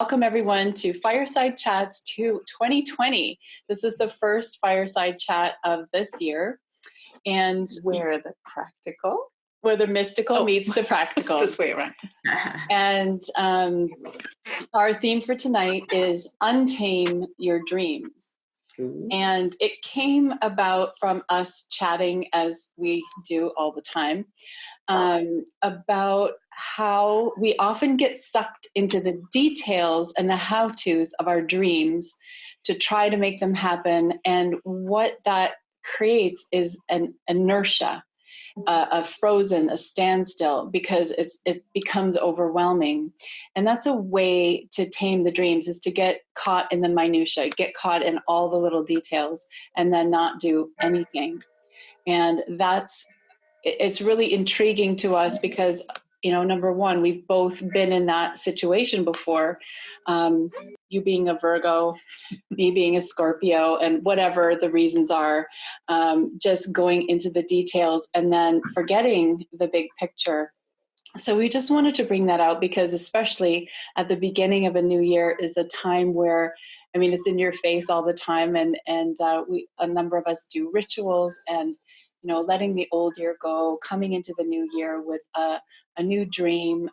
Welcome everyone to Fireside Chats to 2020. This is the first Fireside Chat of this year. And where the mystical meets the practical. This way around. And our theme for tonight is Untame Your Dreams. Ooh. And it came about from us chatting, as we do all the time, about how we often get sucked into the details and the how-tos of our dreams to try to make them happen. And what that creates is an inertia, a frozen, a standstill, because it becomes overwhelming. And that's a way to tame the dreams, is to get caught in the minutia, get caught in all the little details, and then not do anything. And it's really intriguing to us because, number one, we've both been in that situation before. You being a Virgo, me being a Scorpio, and whatever the reasons are, just going into the details and then forgetting the big picture. So we just wanted to bring that out because, especially at the beginning of a new year, is a time where, it's in your face all the time, and a number of us do rituals and letting the old year go, coming into the new year with a new dream,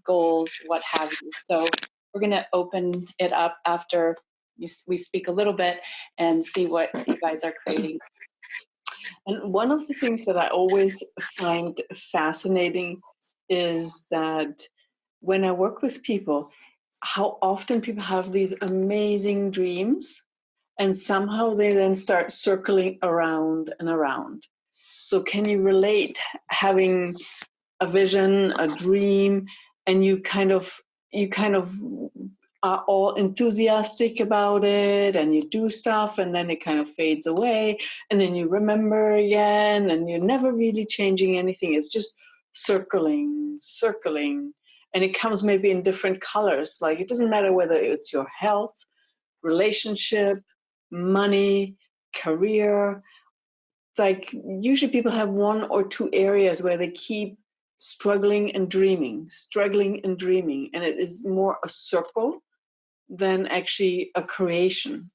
goals, what have you. So we're going to open it up after we speak a little bit and see what you guys are creating. And one of the things that I always find fascinating is that when I work with people, how often people have these amazing dreams and somehow they then start circling around and around. So can you relate having a vision, a dream, and you kind of are all enthusiastic about it and you do stuff and then it kind of fades away and then you remember again and you're never really changing anything. It's just circling. And it comes maybe in different colors. Like it doesn't matter whether it's your health, relationship, money, career. Like usually people have one or two areas where they keep struggling and dreaming. And it is more a circle than actually a creation.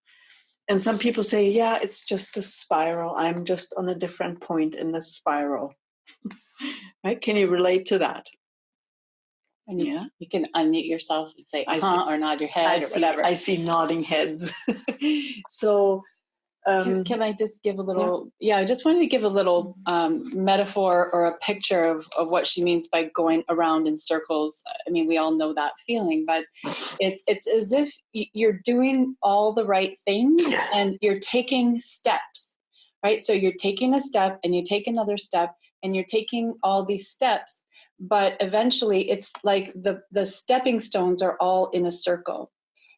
And some people say, yeah, it's just a spiral. I'm just on a different point in the spiral. Right? Can you relate to that? And you can unmute yourself and say, or nod your head or whatever. I see nodding heads. So, can I just give a little, I just wanted to give a little metaphor or a picture of what she means by going around in circles. We all know that feeling, but it's as if you're doing all the right things and you're taking steps, right? So you're taking a step and you take another step and you're taking all these steps, but eventually it's like the stepping stones are all in a circle.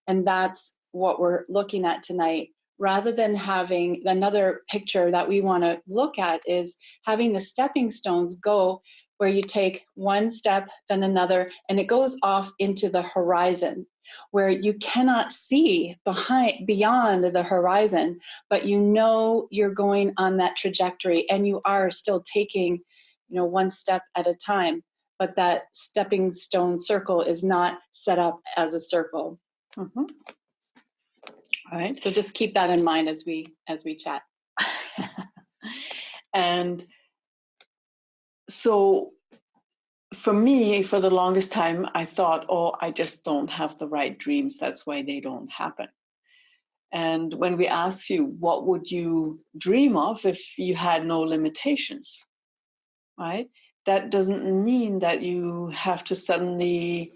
And that's what we're looking at tonight. Rather than having another picture that we want to look at is having the stepping stones go where you take one step, then another, and it goes off into the horizon where you cannot see beyond the horizon, but you're going on that trajectory and you are still taking, one step at a time, but that stepping stone circle is not set up as a circle. Mm-hmm. All right. So just keep that in mind as we chat. And so for me, for the longest time, I thought, I just don't have the right dreams. That's why they don't happen. And when we ask you, what would you dream of if you had no limitations, right? That doesn't mean that you have to suddenly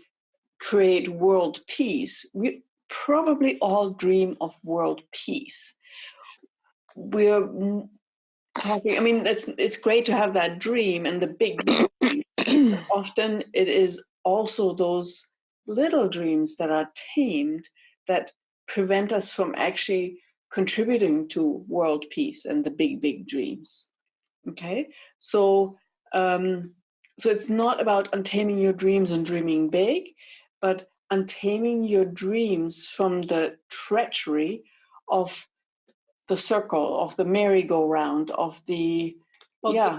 create world peace. We probably all dream of world peace. We're talking, it's great to have that dream and the big dream. Often it is also those little dreams that are tamed that prevent us from actually contributing to world peace and the big dreams. Okay? So it's not about untaming your dreams and dreaming big, but untaming your dreams from the treachery of the circle, of the merry-go-round, of the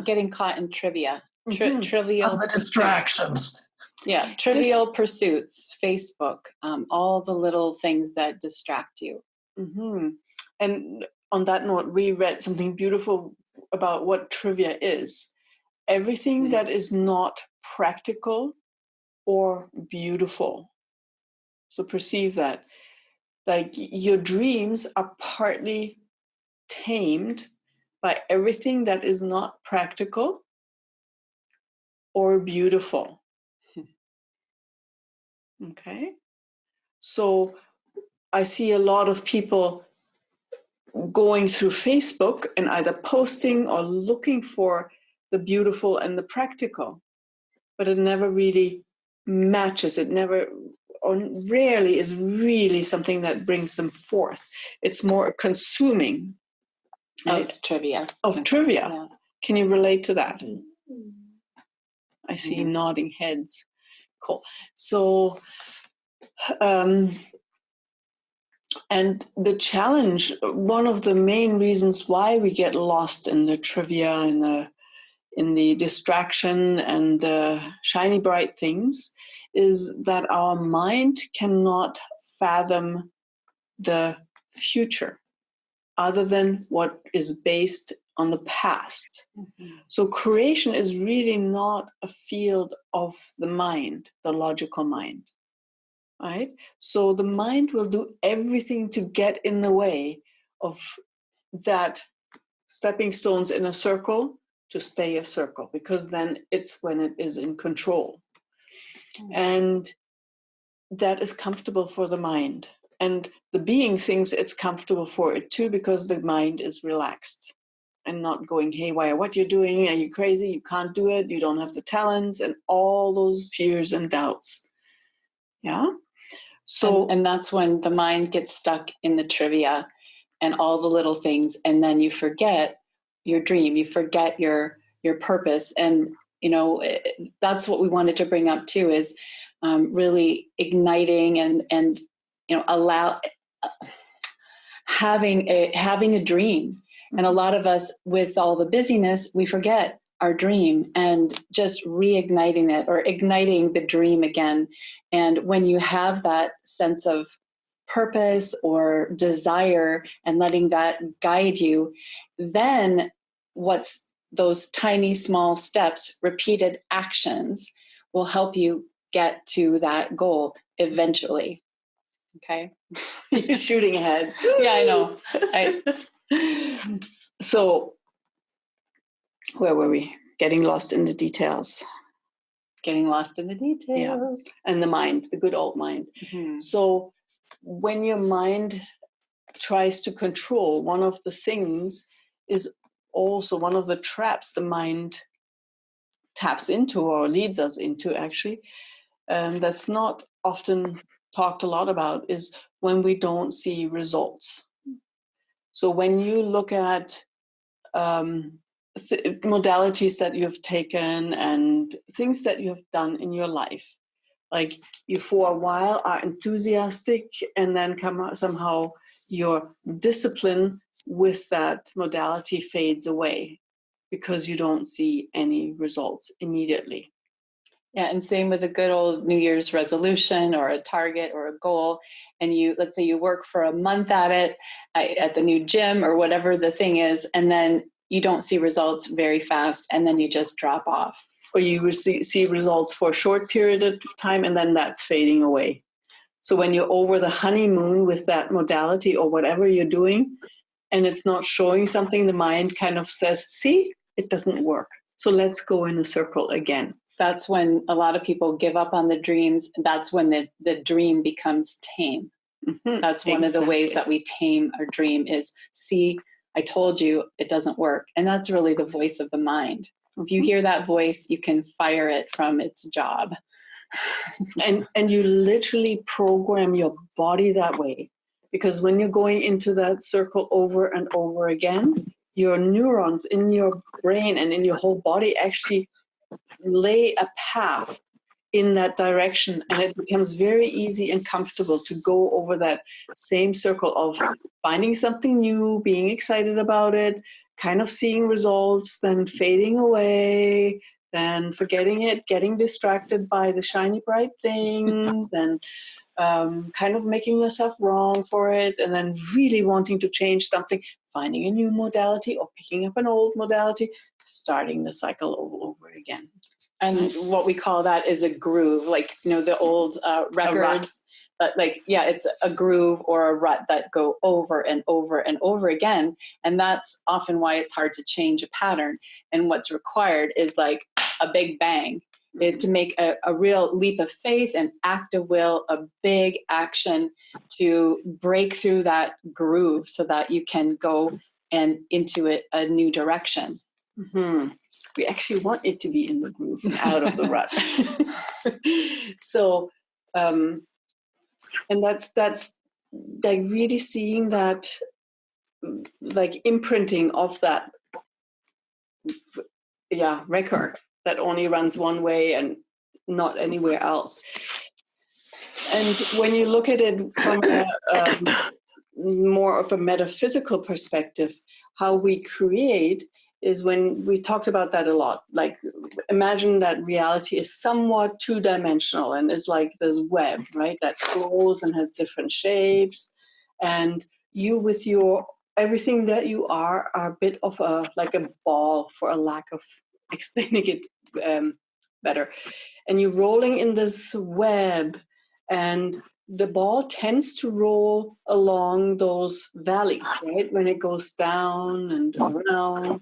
getting caught in trivia. Mm-hmm. Trivial. Of the distractions. Yeah, trivial pursuits, Facebook, all the little things that distract you. Mm-hmm. And on that note, we read something beautiful about what trivia is. Everything that is not practical or beautiful. So perceive that. Like your dreams are partly tamed by everything that is not practical or beautiful. Okay? So I see a lot of people going through Facebook and either posting or looking for the beautiful and the practical, but it never really matches. It never, or rarely is really something that brings them forth. It's more consuming, right? Of trivia. Of trivia. Yeah. Can you relate to that? I see nodding heads. Cool. So, and the challenge, one of the main reasons why we get lost in the trivia and in the distraction and the shiny bright things is that our mind cannot fathom the future other than what is based on the past. So creation is really not a field of the mind, the logical mind. Right? So the mind will do everything to get in the way of that stepping stones in a circle to stay a circle, because then it's when it is in control. And that is comfortable for the mind. And the being thinks it's comfortable for it too, because the mind is relaxed and not going haywire. What you're doing? Are you crazy? You can't do it. You don't have the talents, and all those fears and doubts. Yeah. So, and that's when the mind gets stuck in the trivia and all the little things, and then you forget your dream, you forget your purpose. And that's what we wanted to bring up too, is really igniting and allow having a dream. And a lot of us, with all the busyness, we forget our dream, and just reigniting it or igniting the dream again. And when you have that sense of purpose or desire and letting that guide you, then what's those tiny small steps, repeated actions, will help you get to that goal eventually. Okay. You're shooting ahead. Yeah, I know. So where were we? Getting lost in the details. Getting lost in the details. Yeah. And the mind, the good old mind. Mm-hmm. So when your mind tries to control, one of the things is also one of the traps the mind taps into or leads us into, actually, that's not often talked a lot about, is when we don't see results. So when you look at modalities that you've taken and things that you have done in your life, like you for a while are enthusiastic, and then somehow your discipline with that modality fades away because you don't see any results immediately. Yeah, and same with a good old New Year's resolution or a target or a goal. And let's say you work for a month at it at the new gym or whatever the thing is, and then you don't see results very fast, and then you just drop off. Or you see results for a short period of time, and then that's fading away. So when you're over the honeymoon with that modality or whatever you're doing, and it's not showing something, the mind kind of says, see, it doesn't work. So let's go in a circle again. That's when a lot of people give up on the dreams. That's when the dream becomes tame. Mm-hmm. That's one of the ways that we tame our dream is, see, I told you it doesn't work. And that's really the voice of the mind. If you hear that voice, you can fire it from its job. and you literally program your body that way. Because when you're going into that circle over and over again, your neurons in your brain and in your whole body actually lay a path in that direction, and it becomes very easy and comfortable to go over that same circle of finding something new, being excited about it, kind of seeing results, then fading away, then forgetting it, getting distracted by the shiny bright things, and kind of making yourself wrong for it, and then really wanting to change something, finding a new modality or picking up an old modality, starting the cycle all over again. And what we call that is a groove, like, the old records. But it's a groove or a rut that go over and over and over again. And that's often why it's hard to change a pattern. And what's required is like a big bang, is to make a real leap of faith, an act of will, a big action to break through that groove so that you can go and into it a new direction. Mm-hmm. We actually want it to be in the groove and out of the rut. So, and that's like really seeing that, like imprinting of that, record that only runs one way and not anywhere else. And when you look at it from more of a metaphysical perspective, how we create is when we talked about that a lot. Like, imagine that reality is somewhat two-dimensional and is like this web, right, that grows and has different shapes. And you, with your everything that you are a bit of a ball, for a lack of explaining it better. And you're rolling in this web, and the ball tends to roll along those valleys, right? When it goes down and around,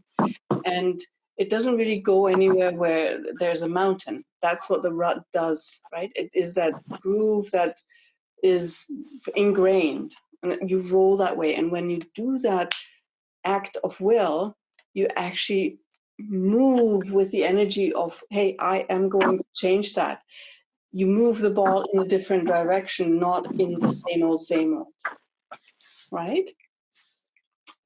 and it doesn't really go anywhere where there's a mountain. That's what the rut does, right? It is that groove that is ingrained, and you roll that way. And when you do that act of will, you actually move with the energy of, hey, I am going to change that. You move the ball in a different direction, not in the same old, right?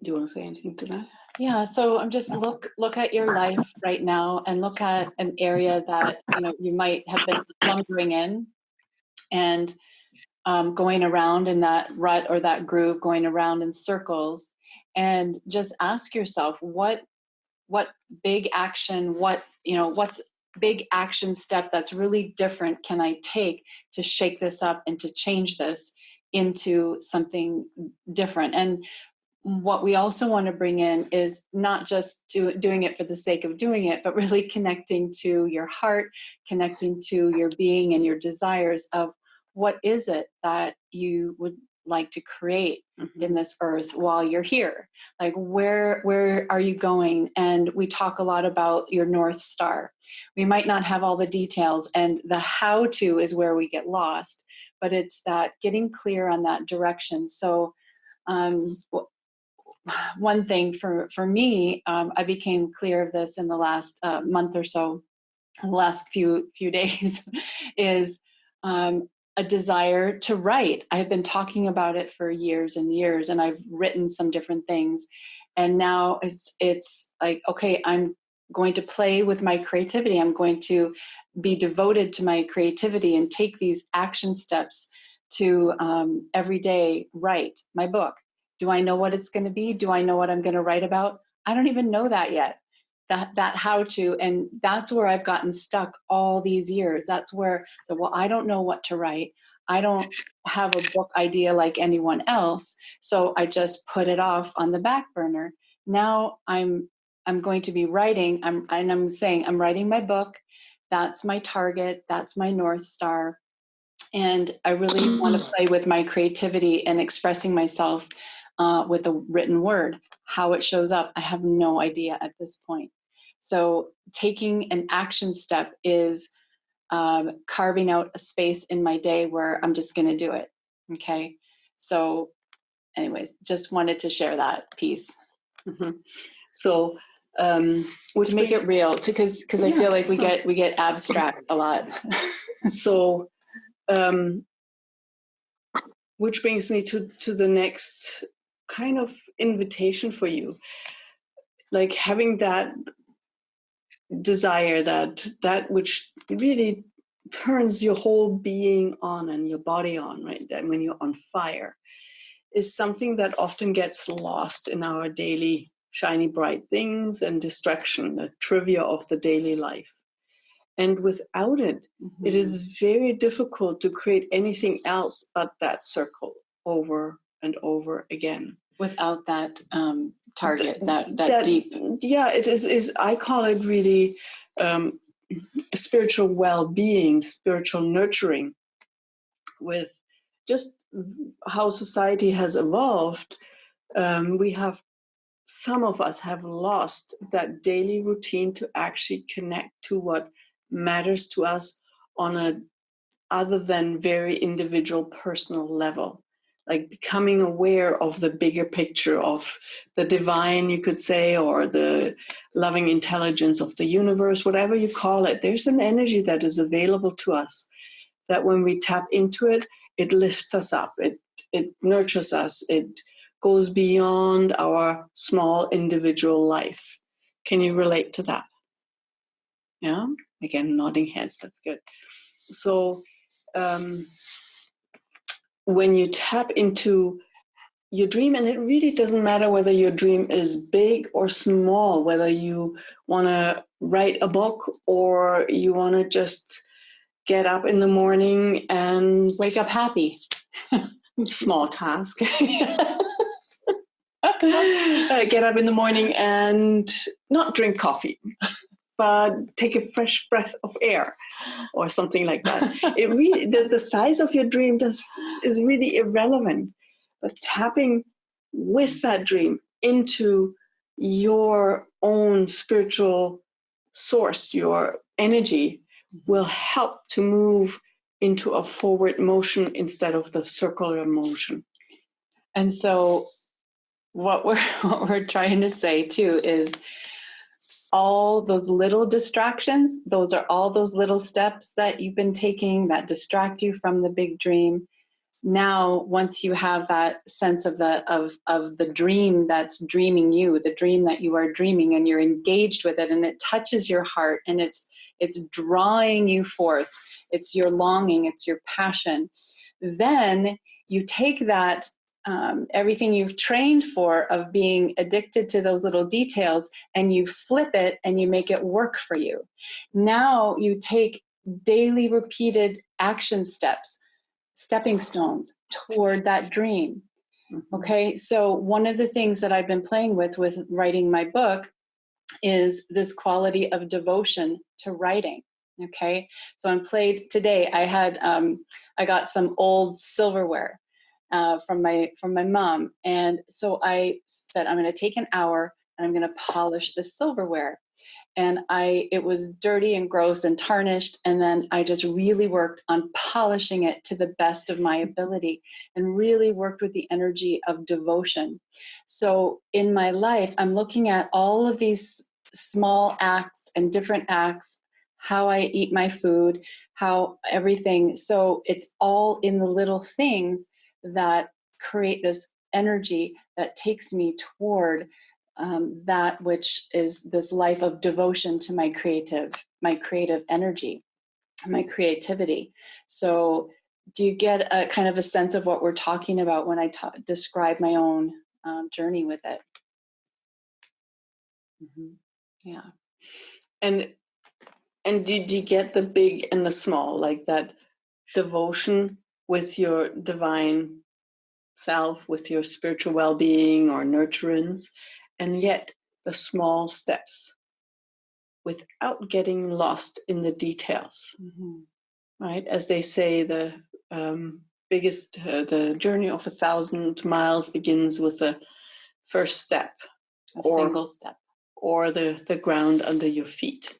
Do you want to say anything to that? Yeah, so I'm just look at your life right now, and look at an area that you might have been slumbering in, and going around in that rut or that groove, going around in circles, and just ask yourself, what big action, what's big action step that's really different can I take to shake this up and to change this into something different? And what we also want to bring in is not just doing it for the sake of doing it, but really connecting to your heart, connecting to your being and your desires of what is it that you would like to create in this earth while you're here. Like, where are you going? And we talk a lot about your North Star. We might not have all the details, and the how to is where we get lost, but it's that getting clear on that direction. So one thing for me, I became clear of this in the last month or so, the last few days, is a desire to write. I've been talking about it for years and years, and I've written some different things. And now it's like, okay, I'm going to play with my creativity. I'm going to be devoted to my creativity and take these action steps to every day write my book. Do I know what it's going to be? Do I know what I'm going to write about? I don't even know that yet. That how to, and that's where I've gotten stuck all these years. That's where, I don't know what to write. I don't have a book idea like anyone else. So I just put it off on the back burner. Now I'm going to be writing. I'm saying I'm writing my book. That's my target. That's my North Star. And I really want to play with my creativity and expressing myself with a written word. How it shows up, I have no idea at this point. So taking an action step is carving out a space in my day where I'm just going to do it. Okay. So anyways, just wanted to share that piece. Mm-hmm. So to make it real, because I feel like we get abstract a lot. So which brings me to the next kind of invitation for you, like having that desire, that which really turns your whole being on and your body on, right? And when you're on fire, is something that often gets lost in our daily shiny bright things and distraction, the trivia of the daily life. And without it, it is very difficult to create anything else but that circle over and over again. Without that target, that deep. Yeah, it is I call it really spiritual well-being, spiritual nurturing, with just how society has evolved. Some of us have lost that daily routine to actually connect to what matters to us on a other than very individual personal level, like becoming aware of the bigger picture of the divine, you could say, or the loving intelligence of the universe, whatever you call it. There's an energy that is available to us that when we tap into it, it lifts us up, it nurtures us, it goes beyond our small individual life. Can you relate to that? Yeah? Again, nodding heads, that's good. So when you tap into your dream, and it really doesn't matter whether your dream is big or small, whether you want to write a book or you want to just get up in the morning and wake up happy. Small task. Get up in the morning and not drink coffee, but take a fresh breath of air or something like that. It really, the size of your dream is really irrelevant, but tapping with that dream into your own spiritual source, your energy, will help to move into a forward motion instead of the circular motion. And so what we're trying to say too is all those little distractions, those are all those little steps that you've been taking that distract you from the big dream. Now, once you have that sense of the dream that's dreaming you, the dream that you are dreaming, and you're engaged with it, and it touches your heart, and it's drawing you forth, it's your longing, it's your passion, then you take that everything you've trained for of being addicted to those little details, and you flip it and you make it work for you. Now you take daily repeated action steps, stepping stones toward that dream. Okay, so one of the things that I've been playing with writing my book is this quality of devotion to writing. Okay, so today I got some old silverware from my mom, and so I said I'm going to take an hour and I'm going to polish the silverware. And it was dirty and gross and tarnished. And then I just really worked on polishing it to the best of my ability and really worked with the energy of devotion. So in my life, I'm looking at all of these small acts and different acts, how I eat my food, how everything. So it's all in the little things that create this energy that takes me toward that which is this life of devotion to my creative energy, my creativity. So do you get a kind of a sense of what we're talking about when I describe my own journey with it? Mm-hmm. Yeah. And did you get the big and the small, like that devotion with your divine self, with your spiritual well-being or nurturance, and yet the small steps without getting lost in the details, right? As they say, the the journey of 1,000 miles begins with the first step, single step, or the ground under your feet.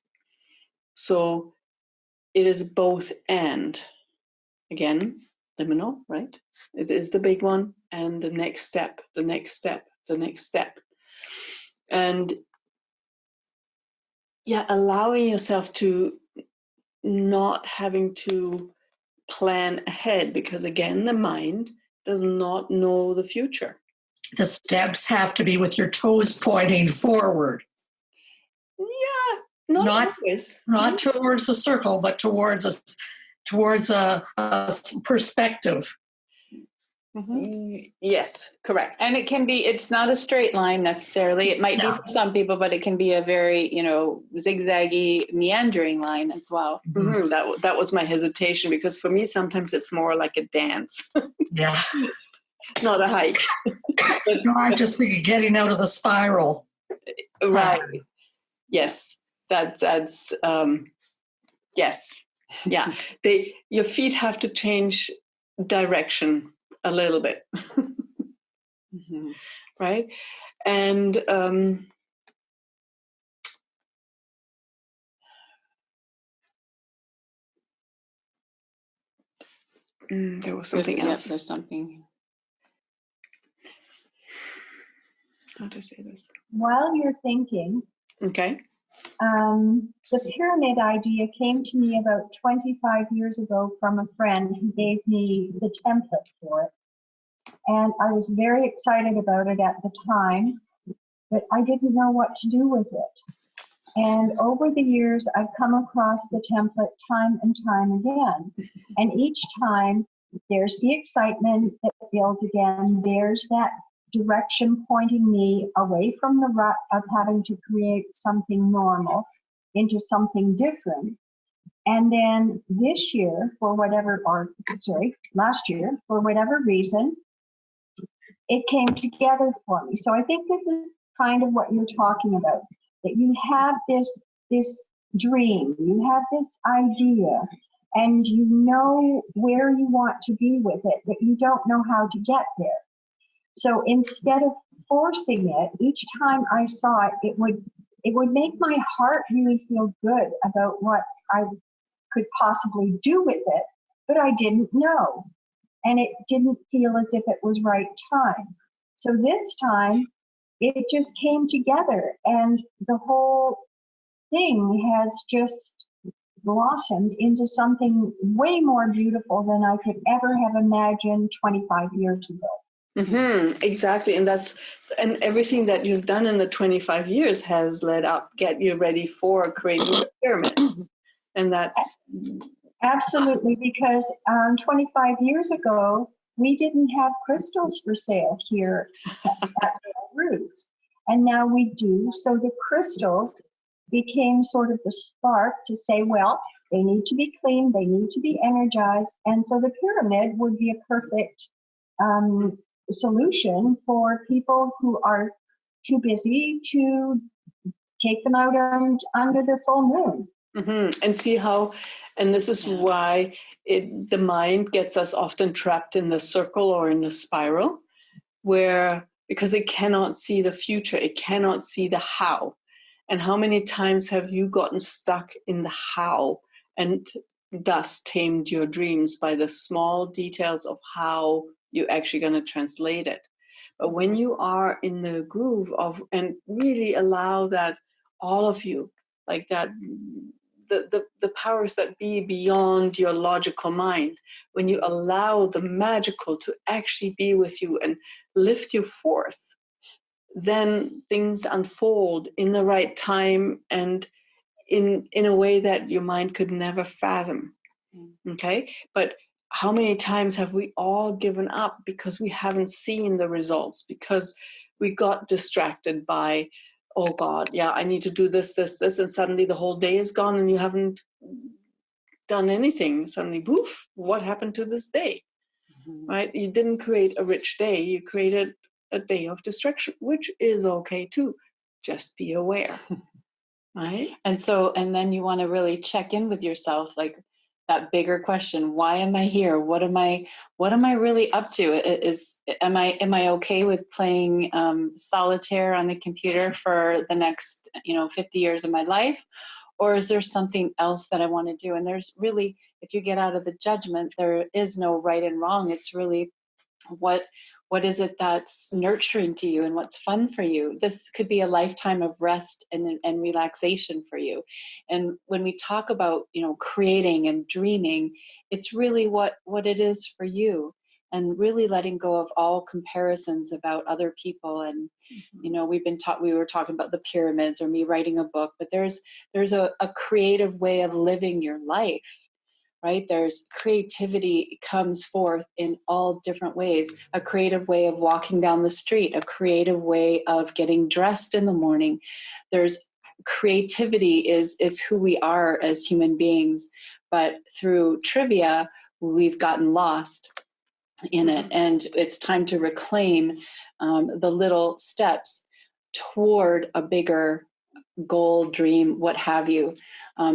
So it is both and. Again, liminal, right? It is the big one, and the next step, the next step, the next step. And yeah, allowing yourself to not having to plan ahead, because again, the mind does not know the future. The steps have to be with your toes pointing forward. Yeah, not always. Not towards the circle, but towards a perspective. Yes, correct. And it's not a straight line necessarily. It might be for some people, but it can be a very, zigzaggy, meandering line as well. Mm-hmm. That was my hesitation, because for me, sometimes it's more like a dance. Yeah. Not a hike. No, I just think of getting out of the spiral. Right. Yes. That's yes. Yeah. Your feet have to change direction a little bit. Mm-hmm. Right. And there was something else. There's something. How to say this? While you're thinking, Okay. the pyramid idea came to me about 25 years ago from a friend who gave me the template for it. And I was very excited about it at the time, but I didn't know what to do with it. And over the years, I've come across the template time and time again. And each time, there's the excitement that builds again. There's that direction pointing me away from the rut of having to create something normal into something different. And then last year, for whatever reason, it came together for me. So I think this is kind of what you're talking about, that you have this dream, you have this idea, and you know where you want to be with it, but you don't know how to get there. So instead of forcing it, each time I saw it, it would make my heart really feel good about what I could possibly do with it, but I didn't know. And it didn't feel as if it was right time. So this time, it just came together, and the whole thing has just blossomed into something way more beautiful than I could ever have imagined 25 years ago. Mm-hmm, exactly. And everything that you've done in the 25 years has led up, get you ready for creating a pyramid. And that... Absolutely, because 25 years ago, we didn't have crystals for sale here at Roots. And now we do. So the crystals became sort of the spark to say, well, they need to be clean, they need to be energized. And so the pyramid would be a perfect solution for people who are too busy to take them out under the full moon. Mm-hmm. And see how, and this is why the mind gets us often trapped in the circle or in the spiral, because it cannot see the future, it cannot see the how. And how many times have you gotten stuck in the how and thus tamed your dreams by the small details of how you're actually going to translate it? But when you are in the groove of, and really allow that all of you, like that, the powers that be beyond your logical mind, when you allow the magical to actually be with you and lift you forth, then things unfold in the right time and in a way that your mind could never fathom. Okay? But how many times have we all given up because we haven't seen the results, because we got distracted by, oh God, yeah, I need to do this, and suddenly the whole day is gone and you haven't done anything. Suddenly, poof, what happened to this day? Right? You didn't create a rich day, you created a day of distraction, which is okay too. Just be aware. Right? And then you want to really check in with yourself, like that bigger question: why am I here? What am I really up to? Am I okay with playing solitaire on the computer for the next 50 years of my life, or is there something else that I want to do? And there's really, if you get out of the judgment, there is no right and wrong. It's really what is it that's nurturing to you and what's fun for you. This could be a lifetime of rest and relaxation for you. And when we talk about, creating and dreaming, it's really what it is for you, and really letting go of all comparisons about other people. And, we were talking about the pyramids or me writing a book, but there's a creative way of living your life right? There's creativity comes forth in all different ways. A creative way of walking down the street, a creative way of getting dressed in the morning. There's creativity is who we are as human beings, but through trivia, we've gotten lost in it. And it's time to reclaim the little steps toward a bigger goal, dream, what have you.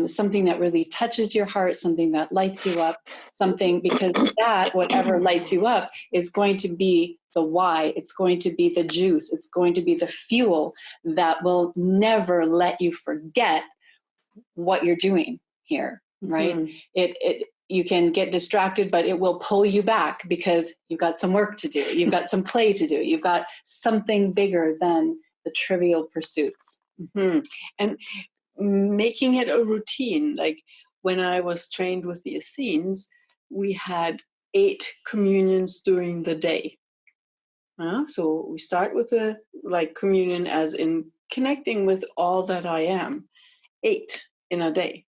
Something that really touches your heart, something that lights you up, something, because that, whatever lights you up, is going to be the why. It's going to be the juice. It's going to be the fuel that will never let you forget what you're doing here, right? You can get distracted, but it will pull you back because you've got some work to do. You've got some play to do. You've got something bigger than the trivial pursuits. And making it a routine. Like when I was trained with the Essenes, we had 8 communions during the day. So we start with a communion as in connecting with all that I am, 8 in a day.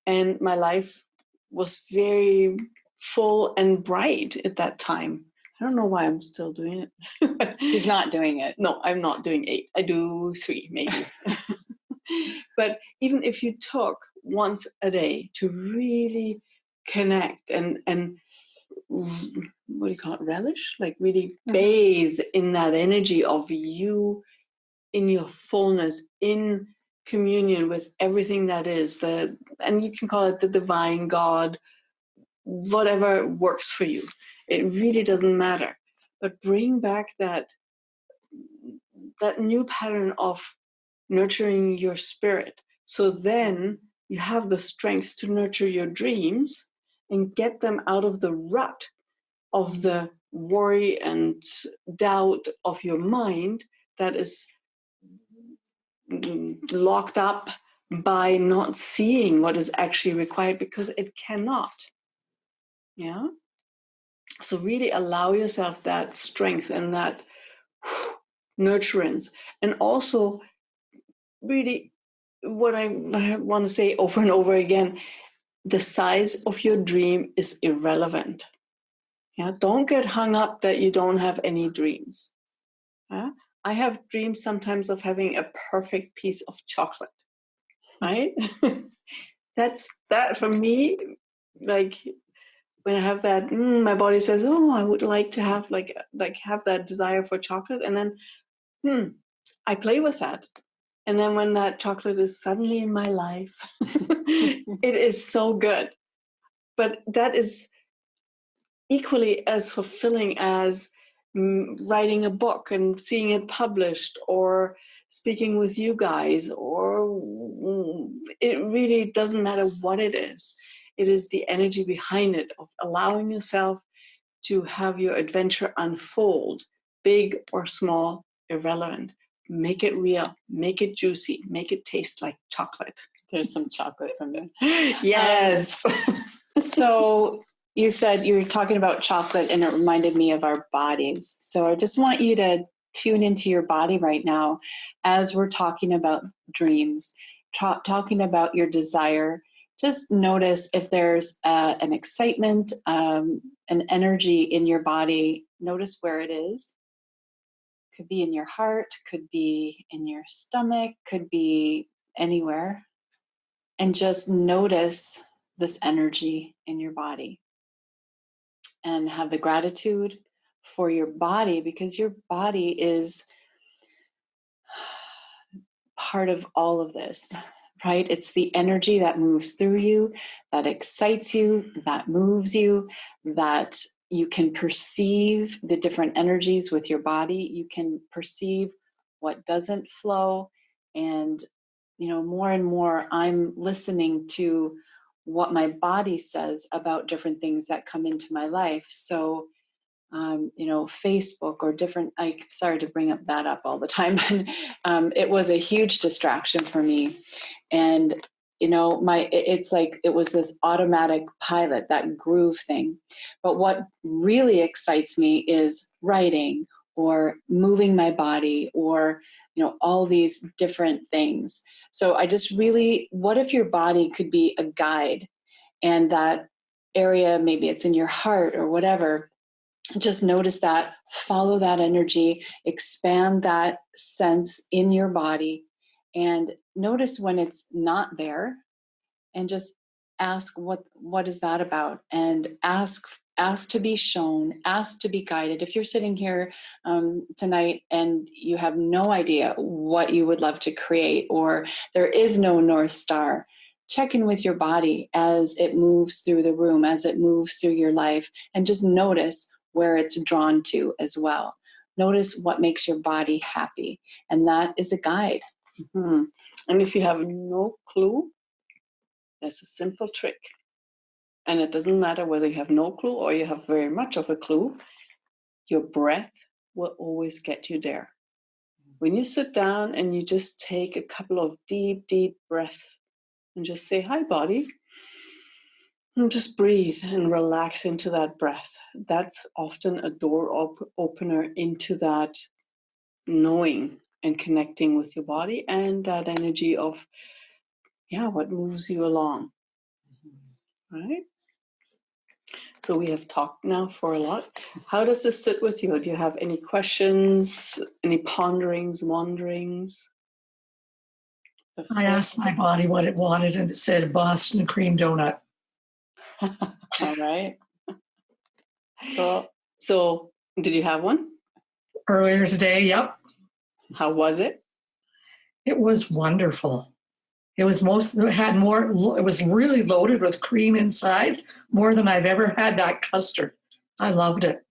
And my life was very full and bright at that time. I don't know why I'm still doing it. She's not doing it. No, I'm not doing 8. I do 3 maybe. But even if you took once a day to really connect and what do you call it, relish? Like really bathe in that energy of you in your fullness, in communion with everything that is, and you can call it the divine God, whatever works for you. It really doesn't matter. But bring back that new pattern of nurturing your spirit. So then you have the strength to nurture your dreams and get them out of the rut of the worry and doubt of your mind that is locked up by not seeing what is actually required, because it cannot. Yeah. So really allow yourself that strength and that nurturance. And also really what I want to say over and over again, the size of your dream is irrelevant. Yeah, don't get hung up that you don't have any dreams. Yeah? I have dreams sometimes of having a perfect piece of chocolate, right? That's that for me. Like when I have that, my body says, "Oh, I would like to have like have that desire for chocolate," and then, I play with that. And then when that chocolate is suddenly in my life, it is so good. But that is equally as fulfilling as writing a book and seeing it published, or speaking with you guys, or it really doesn't matter what it is. It is the energy behind it of allowing yourself to have your adventure unfold, big or small, irrelevant. Make it real, make it juicy, make it taste like chocolate. There's some chocolate from it. Yes. So you said you were talking about chocolate, and it reminded me of our bodies. So I just want you to tune into your body right now as we're talking about dreams, talking about your desire. Just notice if there's an excitement, an energy in your body. Notice where it is. Could be in your heart, could be in your stomach, could be anywhere. And just notice this energy in your body. And have the gratitude for your body, because your body is part of all of this, right? It's the energy that moves through you, that excites you, that moves you, that you can perceive the different energies with your body. You can perceive what doesn't flow. And, more and more, I'm listening to what my body says about different things that come into my life. So, Facebook or different, sorry to bring that up all the time, but it was a huge distraction for me. And, it's like it was this automatic pilot, that groove thing. But what really excites me is writing or moving my body or, all these different things. So I just really, what if your body could be a guide, and that area, maybe it's in your heart or whatever. Just notice that, follow that energy, expand that sense in your body, and notice when it's not there, and just ask what is that about, and ask to be shown, ask to be guided. If you're sitting here tonight and you have no idea what you would love to create, or there is no North Star, check in with your body as it moves through the room, as it moves through your life, and just notice where it's drawn to as well. Notice what makes your body happy, and that is a guide. Mm-hmm. And if you have no clue, there's a simple trick. And it doesn't matter whether you have no clue or you have very much of a clue, your breath will always get you there. When you sit down and you just take a couple of deep, deep breaths and just say, hi, body, and just breathe and relax into that breath. That's often a door opener into that knowing and connecting with your body and that energy of, what moves you along, right? So we have talked now for a lot. How does this sit with you? Do you have any questions, any ponderings, wanderings? I asked my body what it wanted, and it said a Boston cream donut. All right. So did you have one? Earlier today, yep. How was it? It was wonderful. It was it was really loaded with cream inside, more than I've ever had that custard. I loved it.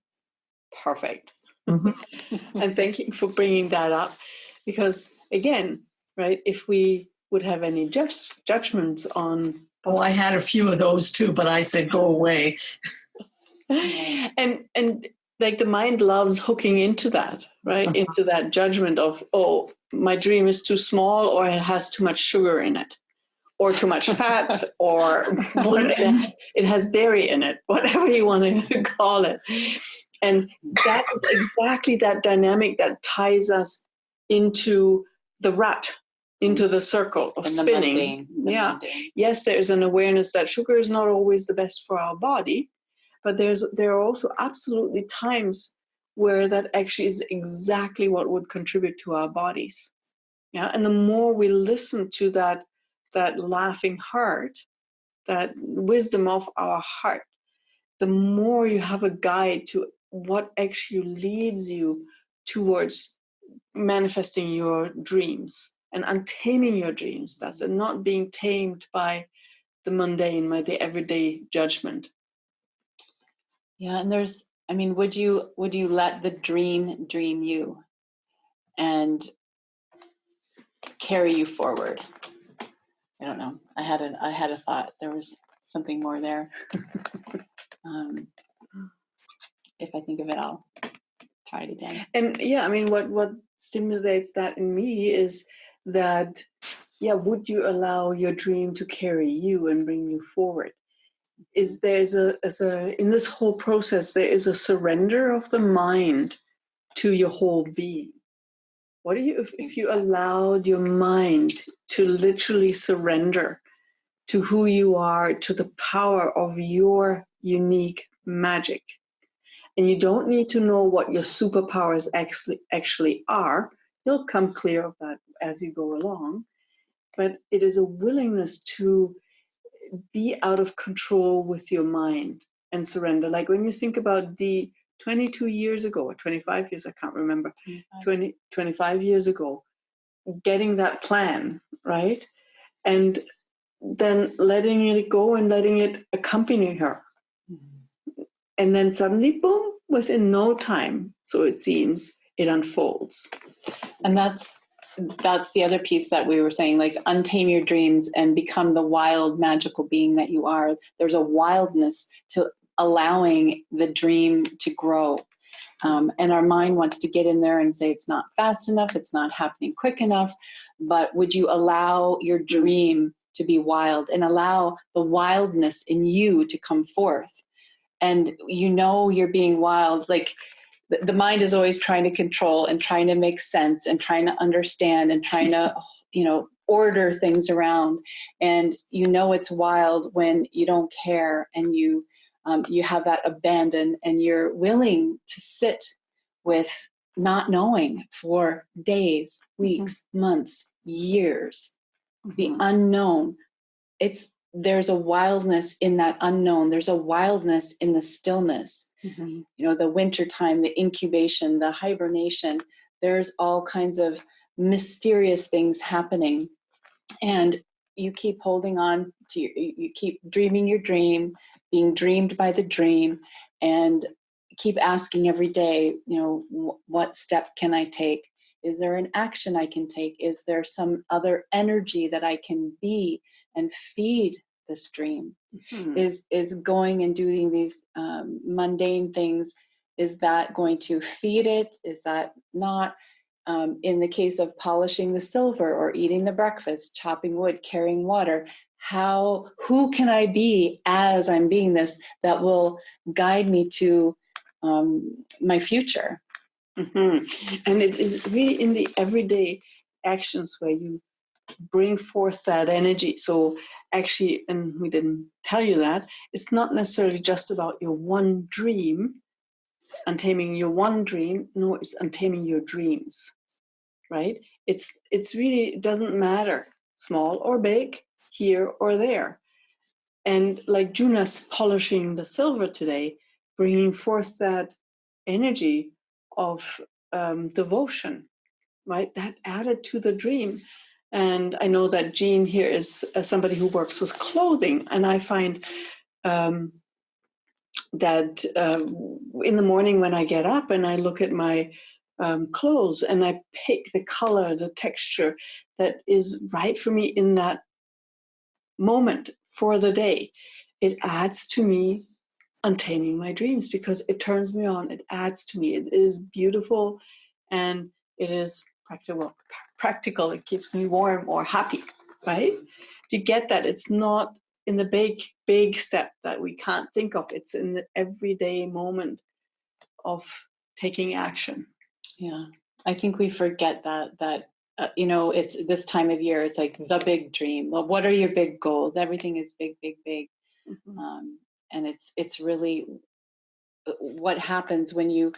Perfect. Mm-hmm. And thank you for bringing that up, because again, right, if we would have any judgments on... Oh, I had a few of those too, but I said, go away. and like the mind loves hooking into that, right? Into that judgment of, oh, my dream is too small, or it has too much sugar in it, or too much fat, or it has dairy in it, whatever you want to call it. And that is exactly that dynamic that ties us into the rut, into the circle of spinning. Yes, there's an awareness that sugar is not always the best for our body, but there are also absolutely times where that actually is exactly what would contribute to our bodies. Yeah, and the more we listen to that laughing heart, that wisdom of our heart, the more you have a guide to what actually leads you towards manifesting your dreams and untaming your dreams. That's and not being tamed by the mundane, by the everyday judgment. Yeah, and would you let the dream you and carry you forward? I don't know. I had a thought. There was something more there. If I think of it, I'll try it again. And what stimulates that in me is that, would you allow your dream to carry you and bring you forward? In this whole process, there is a surrender of the mind to your whole being. What do you, if you allowed your mind to literally surrender to who you are, to the power of your unique magic? And you don't need to know what your superpowers actually are. You'll come clear of that as you go along. But it is a willingness to be out of control with your mind and surrender. Like when you think about the 22 years ago or 25 years, I can't remember, 25 years ago, getting that plan, right? And then letting it go and letting it accompany her. And then suddenly, boom, within no time, so it seems, it unfolds. And that's the other piece that we were saying, like untame your dreams and become the wild, magical being that you are. There's a wildness to allowing the dream to grow. And our mind wants to get in there and say it's not fast enough, it's not happening quick enough. But would you allow your dream to be wild and allow the wildness in you to come forth? And you're being wild. Like the mind is always trying to control and trying to make sense and trying to understand and trying to, order things around. And it's wild when you don't care and you you have that abandon, and you're willing to sit with not knowing for days, weeks, months, years, the unknown. There's a wildness in that unknown. There's a wildness in the stillness. You know, the winter time, the incubation, the hibernation, there's all kinds of mysterious things happening. And you keep holding on to you keep dreaming your dream, being dreamed by the dream, and keep asking every day, you know, what step can I take? Is there an action I can take? Is there some other energy that I can be and feed this dream? Is going and doing these mundane things, is that going to feed it? Is that not? In the case of polishing the silver or eating the breakfast, chopping wood, carrying water, who can I be as I'm being this that will guide me to my future? And it is really in the everyday actions where you bring forth that energy. So actually, and we didn't tell you that, it's not necessarily just about your one dream, untaming your one dream. No, it's untaming your dreams, right? It's really, it doesn't matter, small or big, here or there. And like Juna's polishing the silver today, bringing forth that energy of devotion, right? That added to the dream. And I know that Jean here is somebody who works with clothing, and I find that in the morning when I get up and I look at my clothes and I pick the color, the texture that is right for me in that moment for the day, it adds to me untaming my dreams, because it turns me on, it adds to me, it is beautiful, and it is practical, it keeps me warm or happy, right? To get that, it's not in the big step that we can't think of, it's in the everyday moment of taking action. Yeah, I think we forget that you know, it's this time of year, it's like the big dream. Well, what are your big goals? Everything is big, big, big. And it's really what happens when you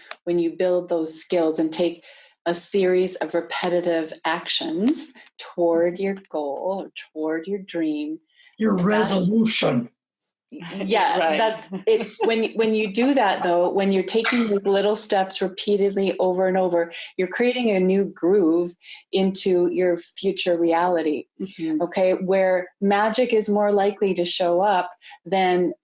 build those skills and take a series of repetitive actions toward your goal or toward your dream. Your resolution. Yeah, Right. That's it. When you do that, though, when you're taking these little steps repeatedly over and over, you're creating a new groove into your future reality. Okay, where magic is more likely to show up than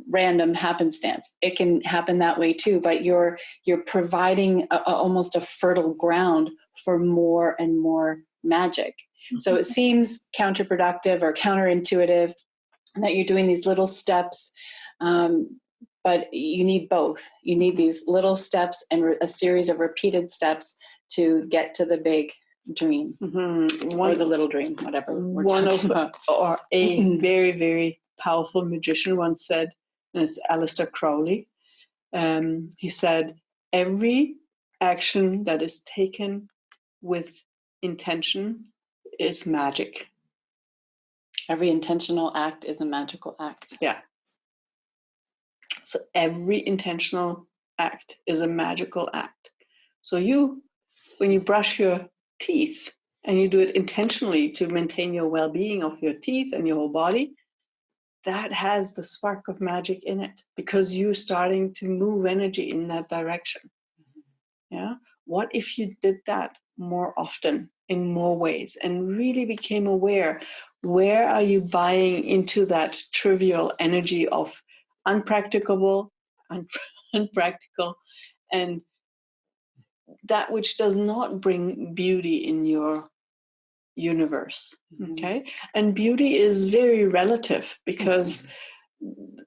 random happenstance. It can happen that way too, but you're providing almost a fertile ground for more and more magic. So it seems counterproductive or counterintuitive that you're doing these little steps, but you need both. You need these little steps and a series of repeated steps to get to the big dream, or the little dream, whatever we're talking about. Or a very, very powerful magician once said, and it's Aleister Crowley, he said, every action that is taken with intention is magic. Every intentional act is a magical act. Yeah. So every intentional act is a magical act. So when you brush your teeth and you do it intentionally to maintain your well-being of your teeth and your whole body, that has the spark of magic in it, because you're starting to move energy in that direction. Yeah. What if you did that more often, in more ways, and really became aware, where are you buying into that trivial energy of unpracticable, and that which does not bring beauty in your universe? Okay. And beauty is very relative, because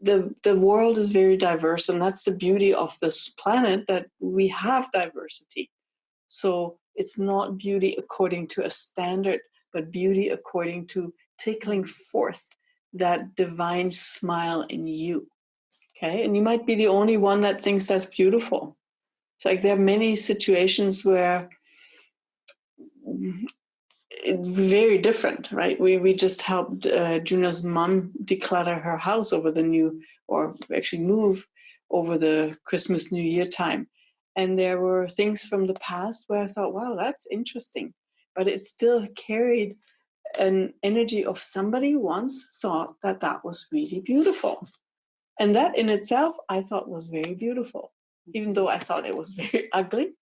the world is very diverse, and that's the beauty of this planet, that we have diversity. So it's not beauty according to a standard, but beauty according to tickling forth that divine smile in you. Okay. And you might be the only one that thinks that's beautiful. It's like there are many situations where it's very different, right? We just helped Juna's mom declutter her house over the new or actually move over the Christmas, New Year time. And there were things from the past where I thought, wow, that's interesting. But it still carried an energy of somebody once thought that that was really beautiful. And that in itself, I thought was very beautiful, even though I thought it was very ugly.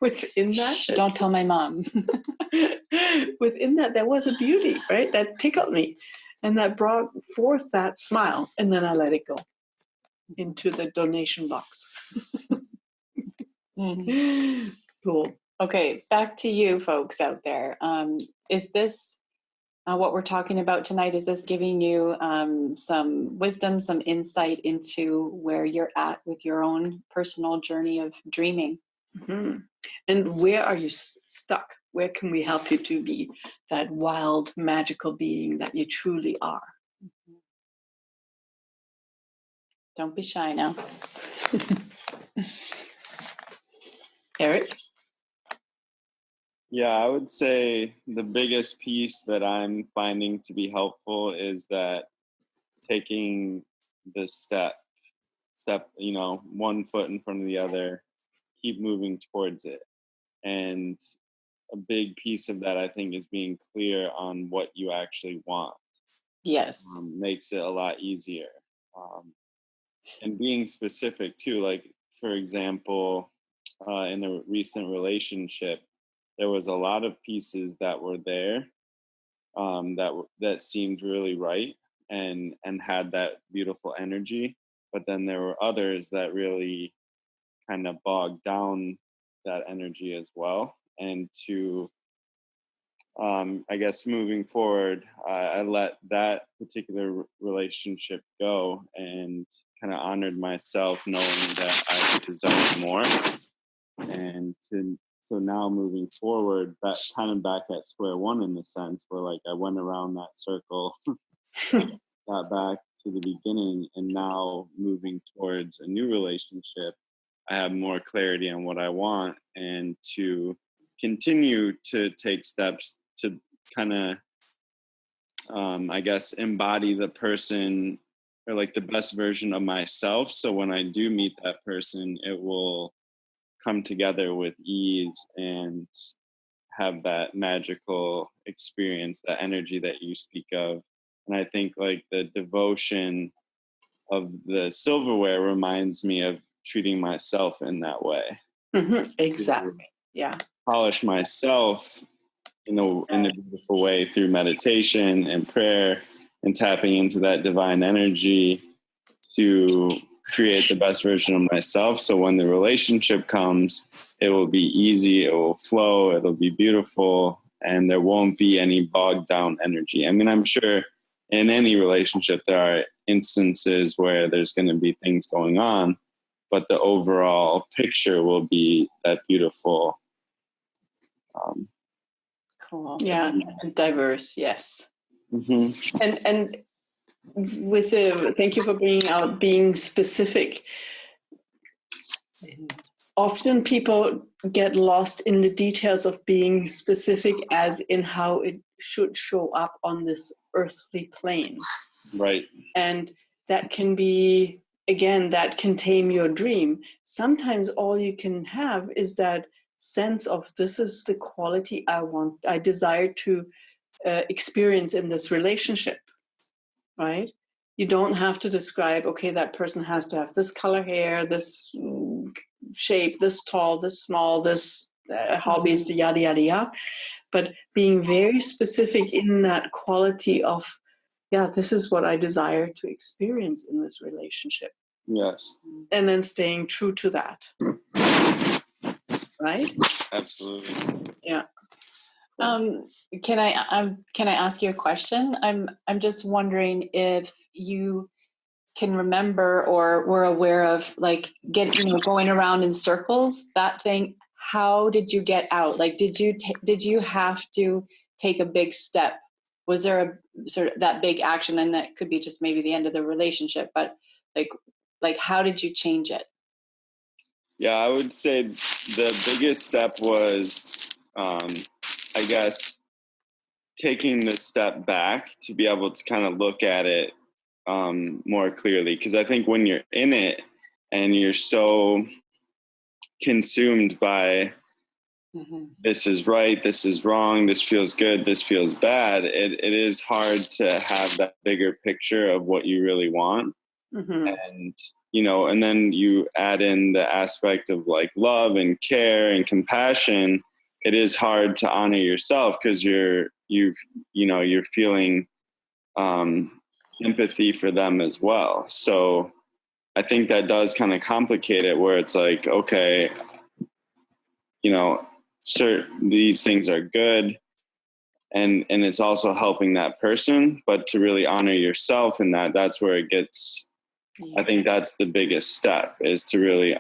Within that, Shh, don't tell my mom. within that, there was a beauty, right? That tickled me. And that brought forth that smile. And then I let it go into the donation box. Cool. Okay, back to you folks out there. Is this what we're talking about tonight? Is this giving you some wisdom, some insight into where you're at with your own personal journey of dreaming? Mm-hmm. And where are you stuck? Where can we help you to be that wild, magical being that you truly are? Don't be shy now. Eric? Yeah, I would say the biggest piece that I'm finding to be helpful is that taking the step, one foot in front of the other, keep moving towards it. And a big piece of that, I think, is being clear on what you actually want. Yes. Makes it a lot easier. And being specific too, like, for example, in a recent relationship, there was a lot of pieces that were there that seemed really right and had that beautiful energy, but then there were others that really kind of bogged down that energy as well. And to I guess moving forward, I let that particular relationship go and kind of honored myself, knowing that I desired more. And so now moving forward, that's kind of back at square one in the sense where, like, I went around that circle, got back to the beginning, and now moving towards a new relationship, I have more clarity on what I want, and to continue to take steps to kind of, I guess, embody the person, or like the best version of myself. So when I do meet that person, it will come together with ease and have that magical experience, that energy that you speak of. And I think, like, the devotion of the silverware reminds me of treating myself in that way. Mm-hmm. Exactly. Yeah. Polish myself in a beautiful way through meditation and prayer and tapping into that divine energy to create the best version of myself. So when the relationship comes, it will be easy, it will flow, it'll be beautiful, and there won't be any bogged down energy. I mean, I'm sure in any relationship there are instances where there's going to be things going on, but the overall picture will be that beautiful. Cool. Yeah. Diverse. Yes. Mm-hmm. And with thank you for bringing out being specific. Often people get lost in the details of being specific, as in how it should show up on this earthly plane. Right. And that can be, again, that can tame your dream. Sometimes all you can have is that sense of, this is the quality I desire to experience in this relationship, right? You don't have to describe, okay, that person has to have this color hair, this shape, this tall, this small, this hobbies, yada, yada, yada. But being very specific in that quality of, yeah, this is what I desire to experience in this relationship. Yes. And then staying true to that. Right? Absolutely. Yeah. Can I ask you a question? I'm just wondering if you can remember or were aware of, like, going around in circles, that thing. How did you get out? Like, did you have to take a big step? Was there a sort of that big action? And that could be just maybe the end of the relationship, but like how did you change it? Yeah, I would say the biggest step was, I guess, taking the step back to be able to kind of look at it more clearly. Because I think when you're in it and you're so consumed by this is right, this is wrong, this feels good, this feels bad, it is hard to have that bigger picture of what you really want. And and then you add in the aspect of like love and care and compassion. It is hard to honor yourself because you're feeling empathy for them as well. So I think that does kind of complicate it, where it's like, okay, these things are good, and it's also helping that person, but to really honor yourself in that's where it gets, I think that's the biggest step, is to really,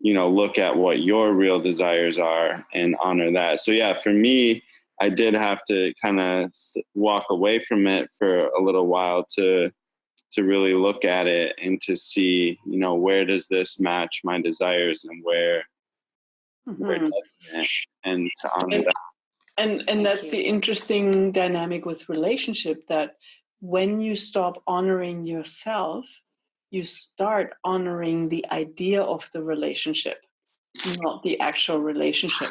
look at what your real desires are and honor that. So yeah, for me, I did have to kind of walk away from it for a little while to really look at it and to see, where does this match my desires and where doesn't it, and to honor that. And that's the interesting dynamic with relationship, that when you stop honoring yourself, you start honoring the idea of the relationship, not the actual relationship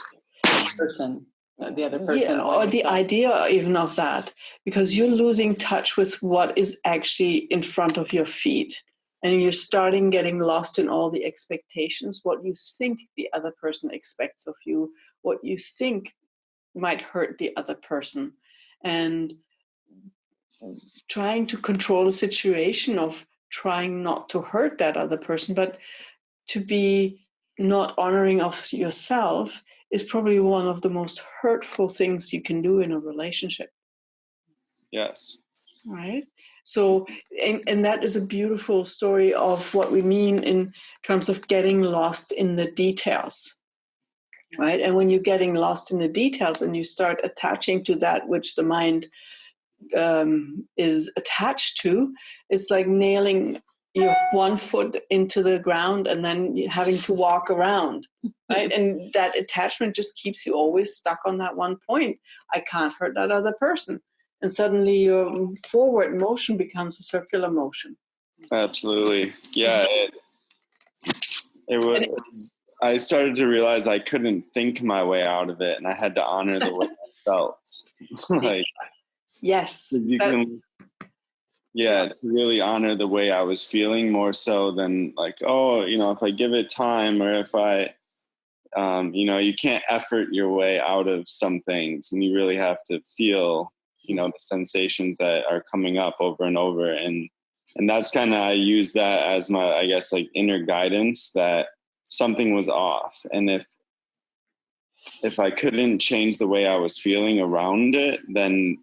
person, the other person, or the idea even of that, because you're losing touch with what is actually in front of your feet, and you're starting getting lost in all the expectations, what you think the other person expects of you, what you think might hurt the other person, and trying to control a situation of trying not to hurt that other person, but to be not honoring of yourself is probably one of the most hurtful things you can do in a relationship. Yes. Right? So, and that is a beautiful story of what we mean in terms of getting lost in the details. Right? And when you're getting lost in the details and you start attaching to that which the mind is attached to, it's like nailing your one foot into the ground and then having to walk around, right? And that attachment just keeps you always stuck on that one point. I can't hurt that other person. And suddenly your forward motion becomes a circular motion. Absolutely. Yeah. It was, I started to realize I couldn't think my way out of it, and I had to honor the way I felt. Like, yes. to really honor the way I was feeling, more so than like, if I give it time, or if I, you can't effort your way out of some things, and you really have to feel, the sensations that are coming up over and over. And that's kind of, I use that as my, I guess, like inner guidance that something was off. And if I couldn't change the way I was feeling around it, then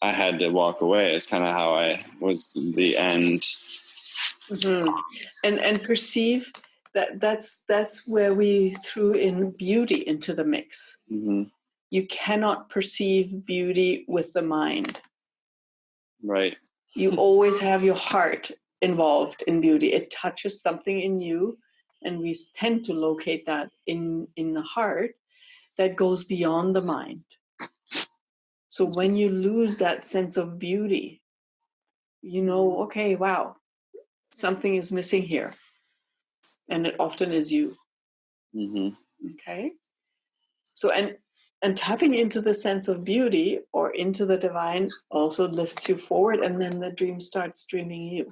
I had to walk away. It's kind of how I was the end. And perceive that's where we threw in beauty into the mix. You cannot perceive beauty with the mind. Right. You always have your heart involved in beauty. It touches something in you, and we tend to locate that in the heart that goes beyond the mind. So when you lose that sense of beauty, okay, wow, something is missing here. And it often is you. Okay? So, and tapping into the sense of beauty or into the divine also lifts you forward, and then the dream starts dreaming you.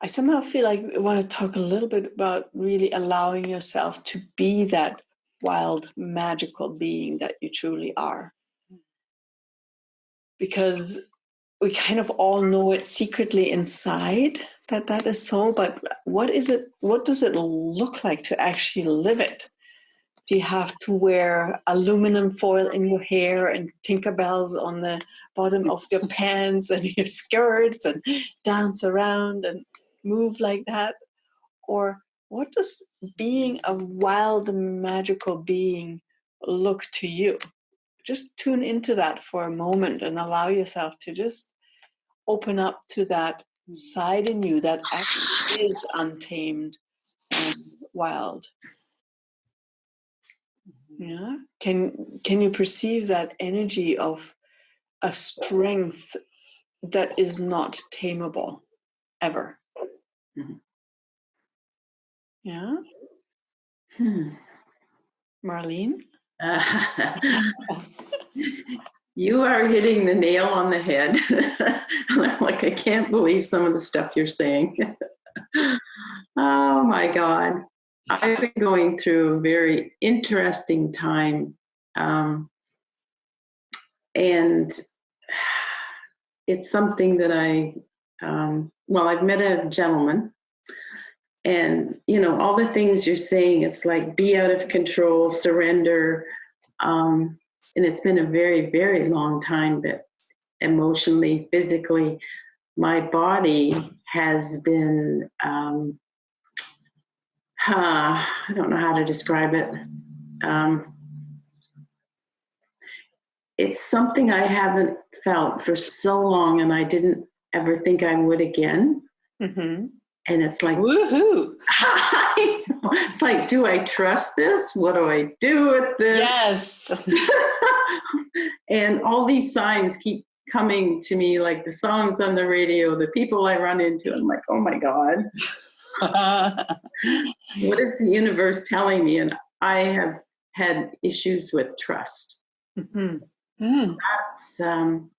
I somehow feel like I want to talk a little bit about really allowing yourself to be that wild, magical being that you truly are. Because we kind of all know it secretly inside that is so, but what is it? What does it look like to actually live it? Do you have to wear aluminum foil in your hair and Tinkerbells on the bottom of your pants and your skirts and dance around and move like that? Or what does being a wild, magical being look to you? Just tune into that for a moment and allow yourself to just open up to that side in you that actually is untamed and wild. Yeah. Can you perceive that energy of a strength that is not tameable ever. Mhm. Yeah. Marlene? You are hitting the nail on the head. I'm like, I can't believe some of the stuff you're saying. Oh my God. I've been going through a very interesting time. And it's something that I've met a gentleman, and, all the things you're saying, it's like, be out of control, surrender. And it's been a very, very long time, but emotionally, physically, my body has been, I don't know how to describe it. It's something I haven't felt for so long, and I didn't ever think I would again. Mm-hmm. And it's like, woohoo! It's like, do I trust this? What do I do with this? Yes. And all these signs keep coming to me, like the songs on the radio, the people I run into. I'm like, oh my God. What is the universe telling me? And I have had issues with trust. Mm-hmm. So that's,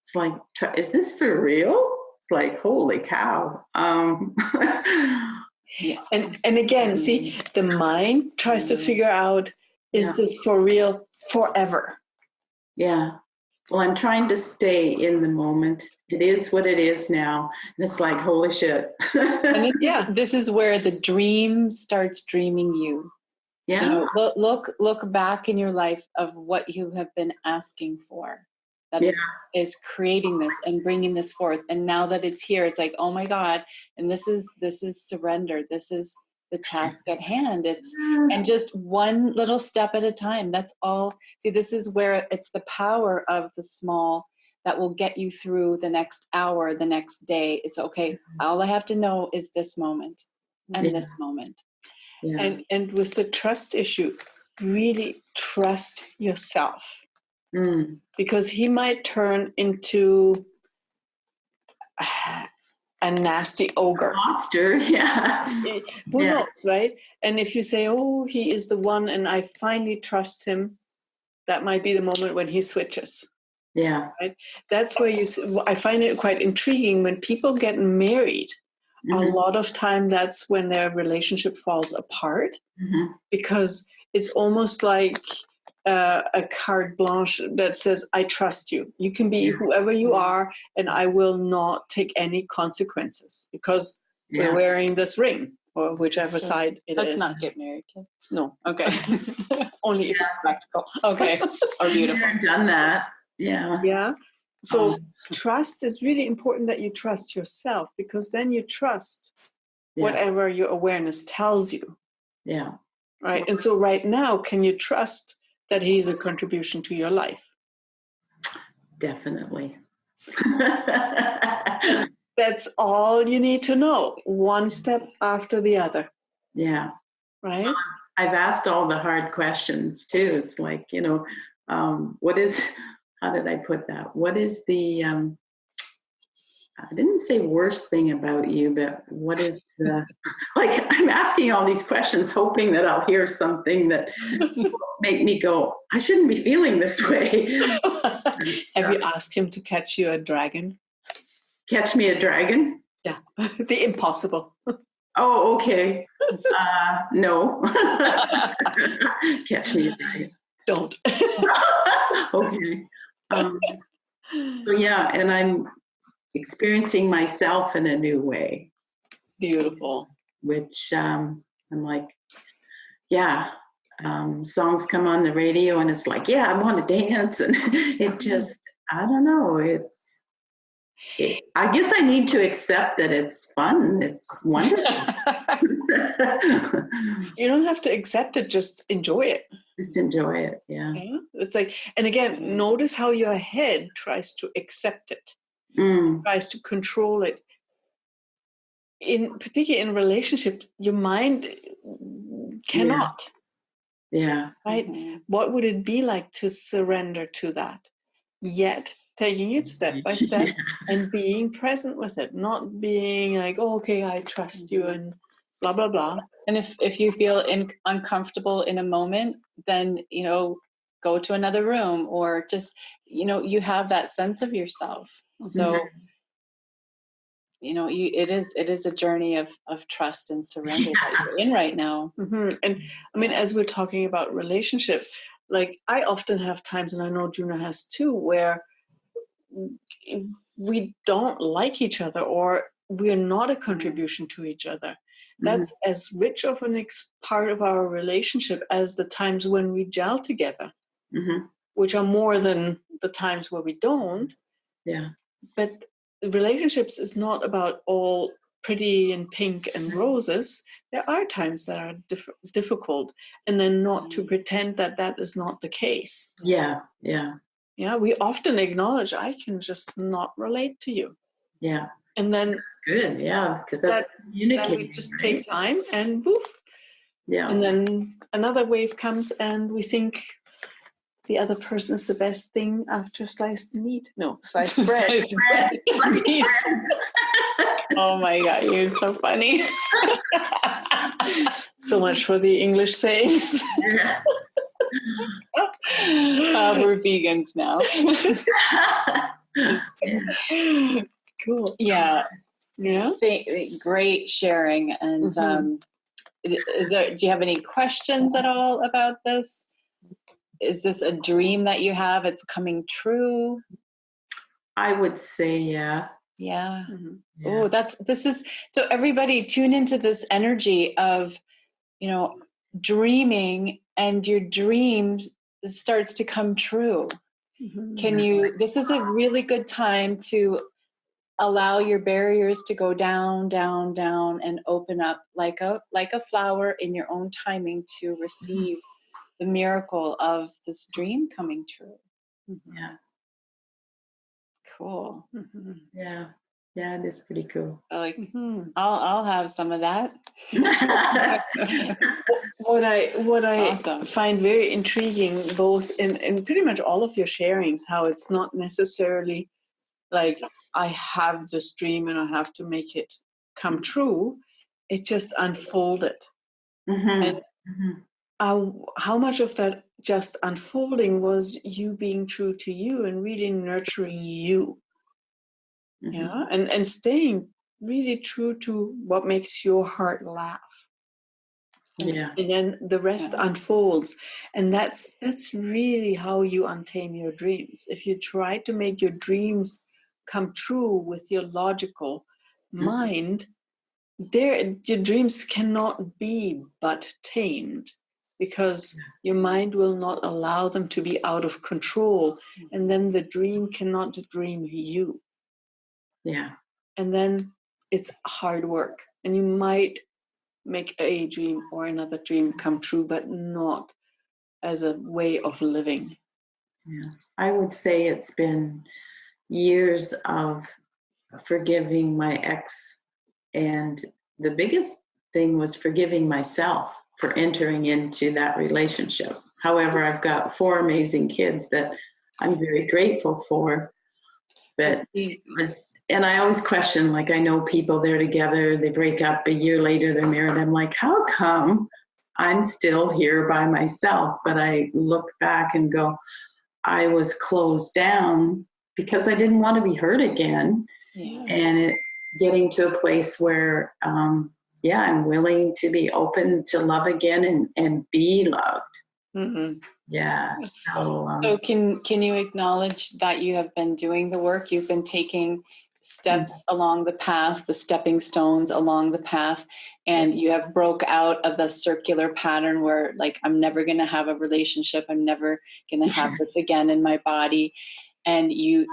it's like, is this for real? It's like, holy cow. Yeah. And again, see, the mind tries to figure out, is this for real forever? Yeah. Well, I'm trying to stay in the moment. It is what it is now. And it's like, holy shit. And this is where the dream starts dreaming you. Yeah. Look back in your life of what you have been asking for. That is creating this and bringing this forth. And now that it's here, it's like, oh my God. And this is surrender. This is the task at hand. And just one little step at a time. That's all. See, this is where it's the power of the small that will get you through the next hour, the next day. It's okay. All I have to know is this moment and this moment. Yeah. And with the trust issue, really trust yourself. Because he might turn into a nasty ogre. Monster, yeah. Who knows, right? And if you say, oh, he is the one and I finally trust him, that might be the moment when he switches. Yeah. Right? That's where I find it quite intriguing when people get married. A lot of time that's when their relationship falls apart, because it's almost like a carte blanche that says, I trust you. You can be whoever you are, and I will not take any consequences because we're wearing this ring, or whichever side it is. Let's not get married, kid. No. Okay. Only if it's practical. Okay. Or beautiful. I've done that. Yeah. Yeah. So trust is really important, that you trust yourself, because then you trust whatever your awareness tells you. Yeah. Right. And so right now, can you trust that he's a contribution to your life? Definitely. That's all you need to know. One step after the other. Yeah. Right. I've asked all the hard questions too. It's like, what is, how did I put that? What is the, I didn't say worst thing about you, but what is the, like, I'm asking all these questions, hoping that I'll hear something that will make me go, I shouldn't be feeling this way. Have you asked him to catch you a dragon? Catch me a dragon? Yeah. The impossible. Oh, okay. No. Catch me a dragon. Don't. Okay. So yeah, and I'm experiencing myself in a new way. Beautiful. Which I'm like, songs come on the radio and it's like, I want to dance. And it just, I don't know. I guess I need to accept that it's fun. It's wonderful. You don't have to accept it, just enjoy it. Just enjoy it, yeah. It's like, and again, notice how your head tries to accept it, tries to control it. Particularly in relationship, your mind cannot. Yeah. Right? What would it be like to surrender to that? Yet taking it step by step and being present with it, not being like, oh, okay, I trust you and blah, blah, blah. And if you feel uncomfortable in a moment, then, go to another room, or just, you have that sense of yourself. So, it is a journey of trust and surrender that you're in right now. And I mean, as we're talking about relationship, like I often have times, and I know Juna has too, where we don't like each other, or we're not a contribution to each other. That's as rich of an part of our relationship as the times when we gel together, which are more than the times where we don't. Yeah. But relationships is not about all pretty and pink and roses. There are times that are difficult, and then not to pretend that that is not the case. Yeah. We often acknowledge, I can just not relate to you. Yeah. And then it's good. Yeah. Because that's communicating. We just take time and poof. Yeah. And then another wave comes and we think the other person is the best thing after sliced meat. No, sliced bread. Oh my God, you're so funny. So much for the English sayings. We're vegans now. Cool. Yeah. Yeah. Great sharing. And do you have any questions at all about this? Is this a dream that you have? It's coming true? I would say, yeah. Yeah. Oh, so everybody tune into this energy of, dreaming, and your dream starts to come true. This is a really good time to allow your barriers to go down, down, down, and open up like a flower in your own timing to receive the miracle of this dream coming true. Yeah. Cool. Yeah. Yeah, it is pretty cool. Like, I'll have some of that. What I Awesome. find very intriguing, both in pretty much all of your sharings, how it's not necessarily like I have this dream and I have to make it come true. It just unfolded. And how much of that just unfolding was you being true to you and really nurturing you. Yeah, and staying really true to what makes your heart laugh. Yeah. And then the rest unfolds. And that's really how you untame your dreams. If you try to make your dreams come true with your logical mind, your dreams cannot be but tamed, because your mind will not allow them to be out of control. And then the dream cannot dream you. Yeah. And then it's hard work. And you might make a dream or another dream come true, but not as a way of living. Yeah. I would say it's been years of forgiving my ex. And the biggest thing was forgiving myself for entering into that relationship. However, I've got 4 amazing kids that I'm very grateful for. But and I always question, like, I know people, they're together, they break up, a year later they're married. I'm like, how come I'm still here by myself? But I look back and go, I was closed down because I didn't want to be hurt again. And getting to a place where, I'm willing to be open to love again and be loved. Yeah. So can you acknowledge that you have been doing the work? You've been taking steps along the path, the stepping stones along the path, and you have broke out of the circular pattern where, like, I'm never going to have a relationship. I'm never going to have this again in my body. And you,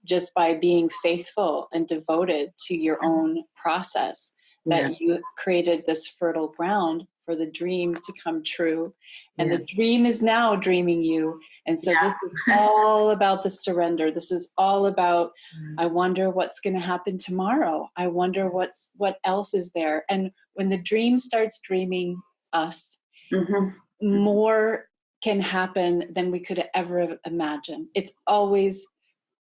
just by being faithful and devoted to your own process, that you created this fertile ground for the dream to come true. And the dream is now dreaming you. And so this is all about the surrender. This is all about, I wonder what's going to happen tomorrow. I wonder what else is there. And when the dream starts dreaming us, more can happen than we could ever have imagined. It's always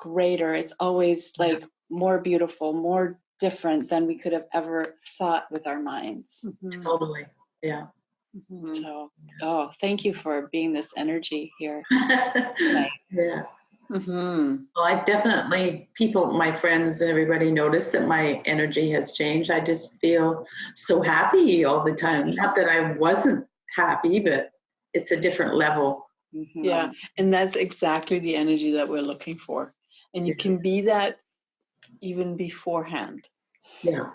greater. It's always like more beautiful, more different than we could have ever thought with our minds. Mhm. Totally. Yeah. Mhm. So, thank you for being this energy here. Yeah. Mhm. Well, I definitely, my friends and everybody notice that my energy has changed. I just feel so happy all the time. Not that I wasn't happy, but it's a different level. Mhm. Yeah, and that's exactly the energy that we're looking for. And you can be that even beforehand. Yeah.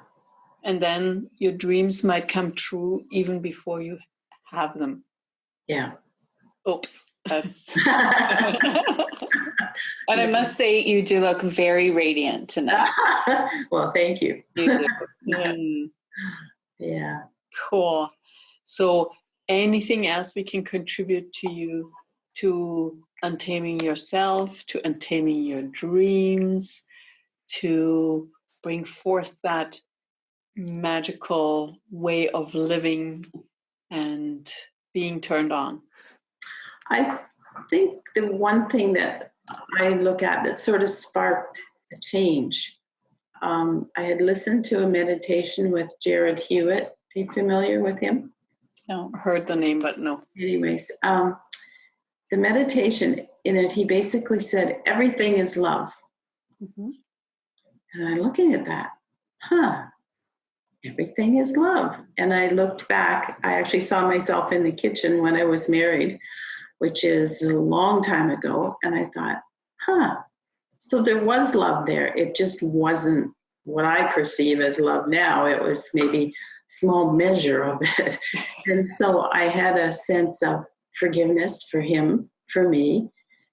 And then your dreams might come true even before you have them. Yeah. Oops, that's... And I must say, you do look very radiant tonight. Well, thank you. You do. Mm. Yeah. Cool. So anything else we can contribute to you to untaming yourself, to untaming your dreams, to bring forth that magical way of living and being turned on? I think the one thing that I look at that sort of sparked a change, I had listened to a meditation with Jared Hewitt. Are you familiar with him? No. Heard the name, but no. Anyways, the meditation in it, he basically said, everything is love. Mm-hmm. And I'm looking at that, everything is love. And I looked back, I actually saw myself in the kitchen when I was married, which is a long time ago. And I thought, so there was love there. It just wasn't what I perceive as love now. It was maybe a small measure of it. And so I had a sense of forgiveness for him, for me.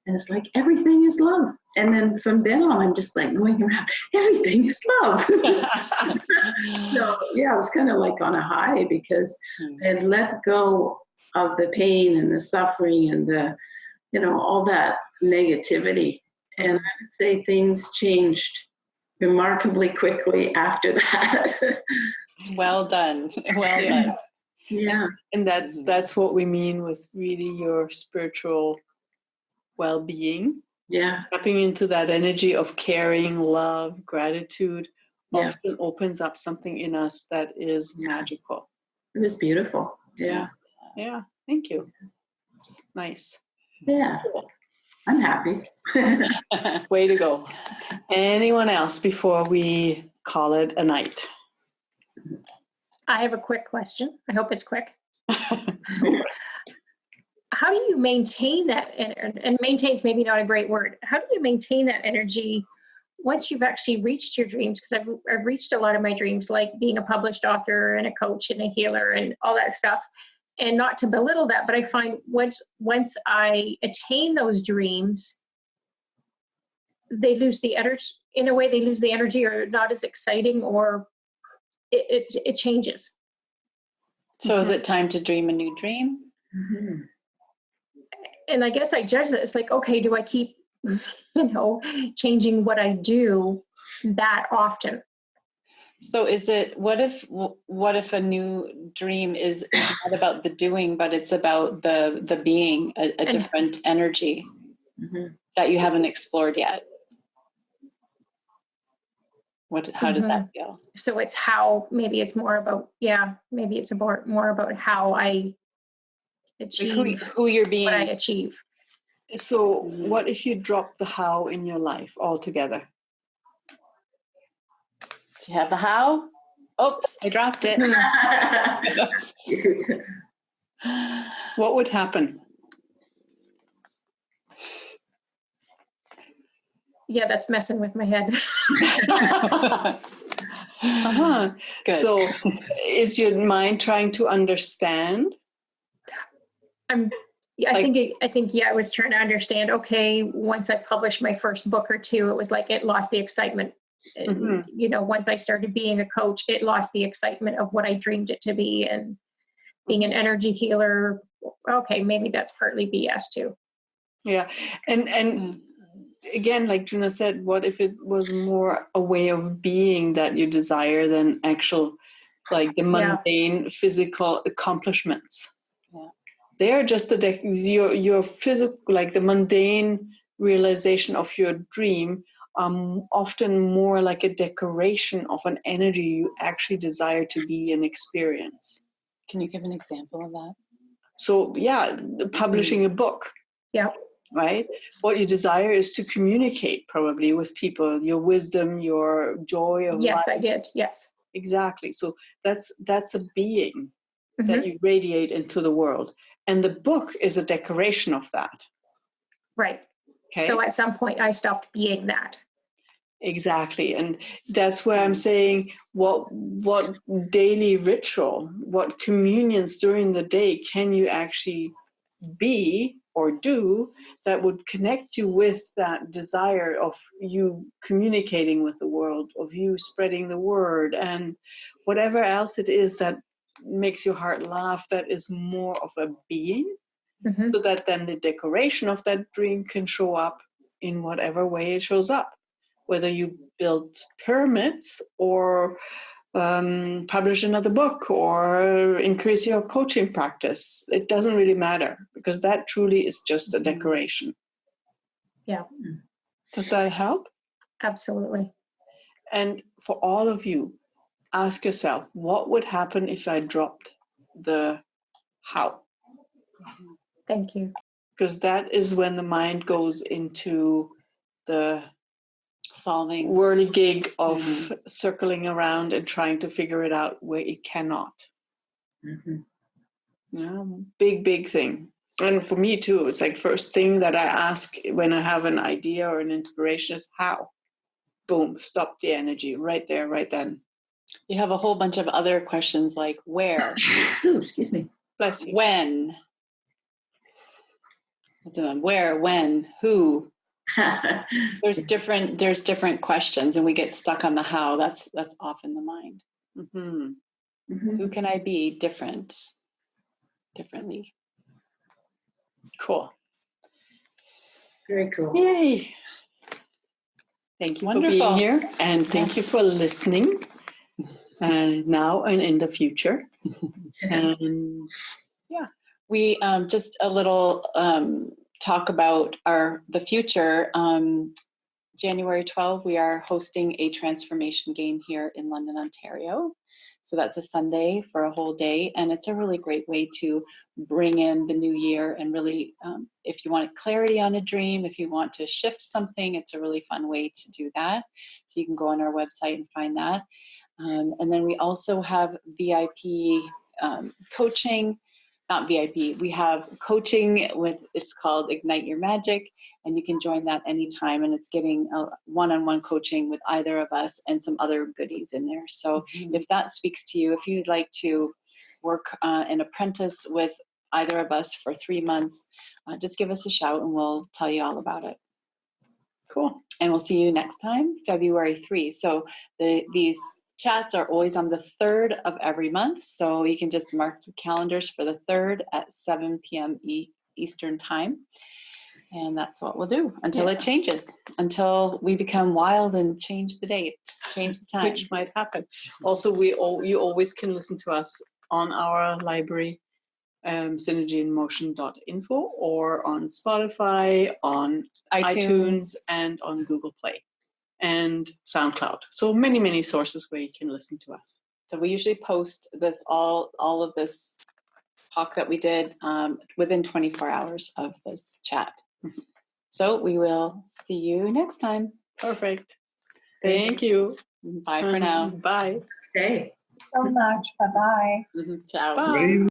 And it's like, everything is love. And then from then on, I'm just like going around, everything is love. So yeah, I was kind of like on a high because I had let go of the pain and the suffering and the, all that negativity. And I would say things changed remarkably quickly after that. Well done. Well done. Yeah. And that's what we mean with really your spiritual well-being. Yeah. Tapping into that energy of caring, love, gratitude often opens up something in us that is magical. It was beautiful. Yeah. Yeah. Thank you. Nice. Yeah. I'm happy. Way to go. Anyone else before we call it a night? I have a quick question. I hope it's quick. How do you maintain that? And maintain's maybe not a great word. How do you maintain that energy once you've actually reached your dreams? Because I've reached a lot of my dreams, like being a published author and a coach and a healer and all that stuff. And not to belittle that, but I find once I attain those dreams, they lose the energy. In a way, they lose the energy, or not as exciting, or it changes. So is it time to dream a new dream? Mm-hmm. And I guess I judge that. It's like, okay, do I keep, changing what I do that often? So is it, what if a new dream is not about the doing, but it's about the being, a different energy that you haven't explored yet? How does that feel? So it's maybe it's more about, maybe it's more about how I achieve who you're being. What I achieve. So what if you drop the how in your life altogether? Do you have the how? Oops, I dropped it. What would happen? Yeah, that's messing with my head. Good. So is your mind trying to understand? I was trying to understand, okay, once I published my first book or two, it was like it lost the excitement. Once I started being a coach, it lost the excitement of what I dreamed it to be, and being an energy healer. Okay, maybe that's partly BS too. Yeah. And again, like Juna said, what if it was more a way of being that you desire than actual, like the mundane physical accomplishments? Yeah. They are just your physical, like the mundane realization of your dream are often more like a decoration of an energy you actually desire to be and experience. Can you give an example of that? So, yeah, publishing a book. Yeah. Right? What you desire is to communicate probably with people, your wisdom, your joy of Yes, life. I did. Yes. Exactly. So that's a being Mm-hmm. that you radiate into the world. And the book is a decoration of that. Right. Okay. So at some point I stopped being that. Exactly. And that's where I'm saying what daily ritual, what communions during the day can you actually be or do that would connect you with that desire of you communicating with the world, of you spreading the word, and whatever else it is that makes your heart laugh, that is more of a being, Mm-hmm. so that then the decoration of that dream can show up in whatever way it shows up, whether you build pyramids or publish another book or increase your coaching practice. It doesn't really matter, because that truly is just a decoration. Yeah. Does that help? Absolutely. And for all of you, ask yourself, what would happen if I dropped the how? Thank you. Because that is when the mind goes into the Solving. whirligig of circling around and trying to figure it out where it cannot. Mm-hmm. Yeah, big thing. And for me too, it's like first thing that I ask when I have an idea or an inspiration is how. Boom, stop the energy right there, right then. You have a whole bunch of other questions like where, Ooh, excuse me. Bless you. when, where, when, who. There's different questions, and we get stuck on the how. That's often the mind. Mm-hmm. Mm-hmm. Who can I be differently? Cool. Very cool. Yay. Thank you Wonderful. for being here, and thank you Yes. for listening now and in the future. And Yeah, we just a little talk about the future. January 12th, we are hosting a transformation game here in London, Ontario. So that's a Sunday for a whole day, and it's a really great way to bring in the new year and really, if you want clarity on a dream, if you want to shift something, it's a really fun way to do that. So you can go on our website and find that. And then we also have VIP coaching, not VIP, we have coaching it's called Ignite Your Magic, and you can join that anytime, and it's getting a one-on-one coaching with either of us and some other goodies in there. So if that speaks to you, if you'd like to work an apprentice with either of us for 3 months, just give us a shout and we'll tell you all about it. cool. And we'll see you next time, February 3. So these chats are always on the 3rd of every month. So you can just mark your calendars for the 3rd at 7 p.m. Eastern time. And that's what we'll do until it changes, until we become wild and change the date, change the time. Which might happen. Also, you always can listen to us on our library, synergyinmotion.info, or on Spotify, on iTunes, and on Google Play and SoundCloud. So many sources where you can listen to us. So we usually post this all of this talk that we did within 24 hours of this chat. So we will see you next time. Perfect. Thank you. Bye for now. Bye. Stay. So much. Bye bye. Ciao. Bye.